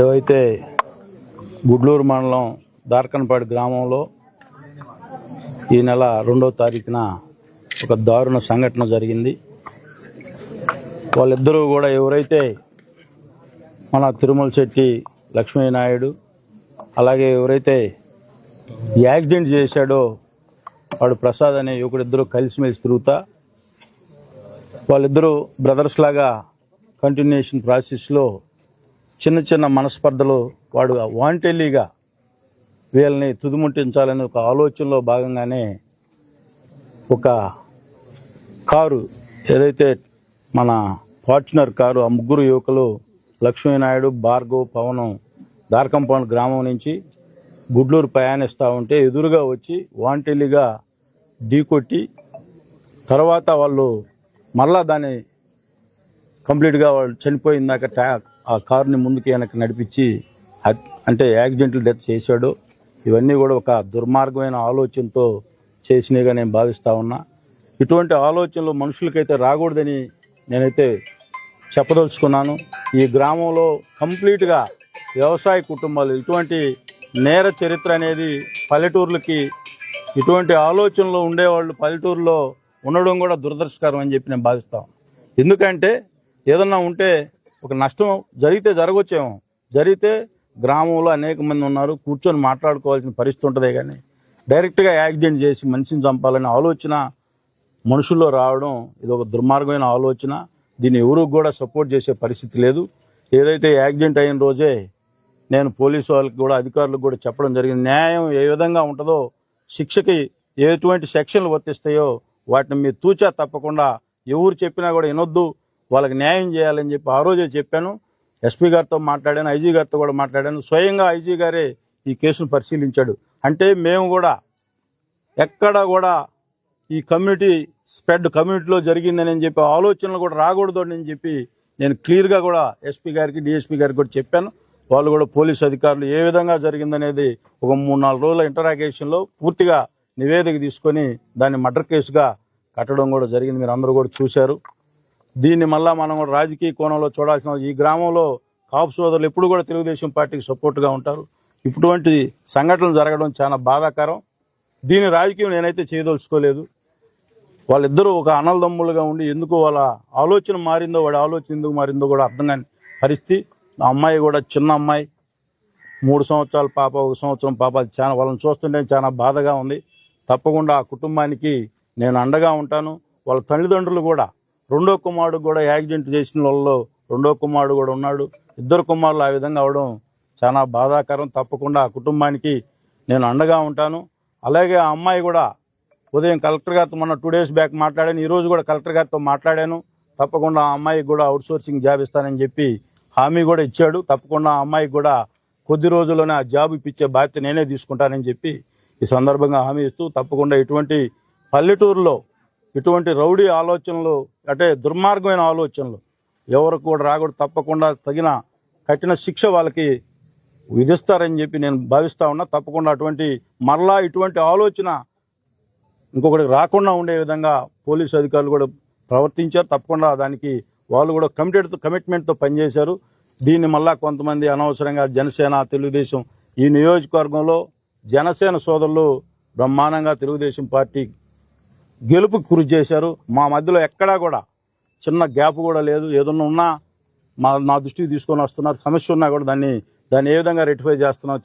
ఏవైతే గుడ్లూరు మండలం దార్కన్పాడు గ్రామంలో ఈ నెల 2వ తారీఖున ఒక దారుణ సంఘటన జరిగింది. వాళ్ళిద్దరూ కూడా ఎవరైతే మన తిరుమల శెట్టి లక్ష్మీనాయుడు అలాగే ఎవరైతే యాక్సిడెంట్ చేశాడో వాడు ప్రసాద్ అనే యువకుడిద్దరూ కలిసిమెలిసి తిరుగుతా వాళ్ళిద్దరూ బ్రదర్స్ లాగా కంటిన్యూషన్ ప్రాసెస్లో చిన్న చిన్న మనస్పర్ధలు వాడు వాంటెల్లీగా వీళ్ళని తుదిముట్టించాలని ఒక ఆలోచనలో భాగంగానే ఒక కారు ఏదైతే మన ఫార్చునర్ కారు ఆ ముగ్గురు యువకులు లక్ష్మీనాయుడు భార్గవ్ పవనం దార్కంపాడు గ్రామం నుంచి గుడ్లూరు ప్రయాణిస్తూ ఉంటే ఎదురుగా వచ్చి వాంటెల్లీగా ఢీకొట్టి తర్వాత వాళ్ళు మళ్ళా దాన్ని కంప్లీట్గా వాళ్ళు చనిపోయిందాక ఆ కారుని ముందుకి వెనక్కి నడిపించి అంటే యాక్సిడెంటల్ డెత్ చేశాడు. ఇవన్నీ కూడా ఒక దుర్మార్గమైన ఆలోచనతో చేసినవిగా నేను భావిస్తూ ఉన్నా. ఇటువంటి ఆలోచనలు మనుషులకైతే రాకూడదని నేనైతే చెప్పదలుచుకున్నాను. ఈ గ్రామంలో కంప్లీట్గా వ్యవసాయ కుటుంబాలు ఇటువంటి నేర చరిత్ర అనేది పల్లెటూర్లకి ఇటువంటి ఆలోచనలు ఉండేవాళ్ళు పల్లెటూరులో ఉండడం కూడా దురదృష్టకరం అని చెప్పి నేను భావిస్తాను. ఎందుకంటే ఏదన్నా ఉంటే ఒక నష్టం జరిగితే జరగొచ్చేమో, జరిగితే గ్రామంలో అనేక మంది ఉన్నారు కూర్చొని మాట్లాడుకోవాల్సిన పరిస్థితి ఉంటుందే కానీ డైరెక్ట్గా యాక్సిడెంట్ చేసి మనిషిని చంపాలనే ఆలోచన మనుషుల్లో రావడం ఇది ఒక దుర్మార్గమైన ఆలోచన. దీన్ని ఎవరు కూడా సపోర్ట్ చేసే పరిస్థితి లేదు. ఏదైతే యాక్సిడెంట్ అయిన రోజే నేను పోలీసు వాళ్ళకి కూడా అధికారులకు కూడా చెప్పడం జరిగింది. న్యాయం ఏ విధంగా ఉంటుందో శిక్షకి ఎటువంటి సెక్షన్లు వర్తిస్తాయో వాటిని మీరు తూచా తప్పకుండా ఎవరు చెప్పినా కూడా వినొద్దు, వాళ్ళకి న్యాయం చేయాలని చెప్పి ఆ రోజే చెప్పాను. ఎస్పీ గారితో మాట్లాడాను, ఐజీ గారితో కూడా మాట్లాడాను. స్వయంగా ఐజీ గారే ఈ కేసును పరిశీలించాడు. అంటే మేము కూడా ఎక్కడ కూడా ఈ కమ్యూనిటీలో జరిగిందని చెప్పి ఆలోచనలు కూడా రాకూడదు అని చెప్పి నేను క్లియర్గా కూడా ఎస్పీ గారికి డిఎస్పీ గారికి కూడా చెప్పాను. వాళ్ళు కూడా పోలీసు అధికారులు ఏ విధంగా జరిగిందనేది ఒక 3-4 రోజుల ఇంటరాగేషన్లో పూర్తిగా నివేదిక తీసుకొని దాన్ని మర్డర్ కేసుగా కట్టడం కూడా జరిగింది. మీరు అందరూ కూడా చూశారు. దీన్ని మళ్ళా మనం కూడా రాజకీయ కోణంలో చూడాల్సిన ఈ గ్రామంలో కాపు సోదరులు ఎప్పుడు కూడా తెలుగుదేశం పార్టీకి సపోర్ట్గా ఉంటారు. ఇటువంటి సంఘటనలు జరగడం చాలా బాధాకరం. దీని రాజకీయం నేనైతే చేయదలుచుకోలేదు. వాళ్ళిద్దరూ ఒక అన్నదమ్ములుగా ఉండి ఎందుకు వాళ్ళ ఆలోచన మారిందో వాడి ఆలోచన ఎందుకు మారిందో కూడా అర్థం కాని పరిస్థితి. ఆ అమ్మాయి కూడా చిన్న అమ్మాయి, 3 సంవత్సరాల పాప, 1 సంవత్సరం పాప, అది చాలా వాళ్ళని చూస్తుంటే చాలా బాధగా ఉంది. తప్పకుండా ఆ కుటుంబానికి నేను అండగా ఉంటాను. వాళ్ళ తల్లిదండ్రులు కూడా 2వ కుమారుడు కూడా యాక్సిడెంట్ చేసిన వాళ్ళలో 2వ కుమారుడు కూడా ఉన్నాడు. 2 కుమారులు ఆ విధంగా అవడం చాలా బాధాకరం. తప్పకుండా ఆ కుటుంబానికి నేను అండగా ఉంటాను. అలాగే ఆ అమ్మాయి కూడా ఉదయం కలెక్టర్ గారితో మొన్న 2 డేస్ బ్యాక్ మాట్లాడాను. ఈరోజు కూడా కలెక్టర్ గారితో మాట్లాడాను. తప్పకుండా ఆ అమ్మాయికి కూడా అవుట్సోర్సింగ్ జాబ్ ఇస్తానని చెప్పి హామీ కూడా ఇచ్చాడు. తప్పకుండా ఆ అమ్మాయికి కూడా కొద్ది రోజుల్లోనే ఆ జాబ్ ఇప్పించే బాధ్యత నేనే తీసుకుంటానని చెప్పి ఈ సందర్భంగా హామీ ఇస్తూ తప్పకుండా ఇటువంటి పల్లెటూరులో ఇటువంటి రౌడీ ఆలోచనలు అంటే దుర్మార్గమైన ఆలోచనలు ఎవరికి కూడా రాకూడదు. తప్పకుండా తగిన కఠిన శిక్ష వాళ్ళకి విధిస్తారని చెప్పి నేను భావిస్తా ఉన్నా. తప్పకుండా మరలా ఇటువంటి ఆలోచన ఇంకొకటికి రాకుండా ఉండే విధంగా పోలీసు అధికారులు కూడా ప్రవర్తించారు. తప్పకుండా దానికి వాళ్ళు కూడా కమిట్మెంట్తో పనిచేశారు. దీన్ని మళ్ళా కొంతమంది అనవసరంగా జనసేన తెలుగుదేశం ఈ నియోజకవర్గంలో జనసేన సోదరులు బ్రహ్మాండంగా తెలుగుదేశం పార్టీ గెలుపుకి కృషి చేశారు. మా మధ్యలో ఎక్కడా కూడా చిన్న గ్యాప్ కూడా లేదు. ఏదన్నా ఉన్నా నా దృష్టికి తీసుకొని వస్తున్నారు. సమస్య ఉన్నా కూడా దాన్ని ఏ విధంగా రెక్టిఫై చేస్తా ఉన్నాం.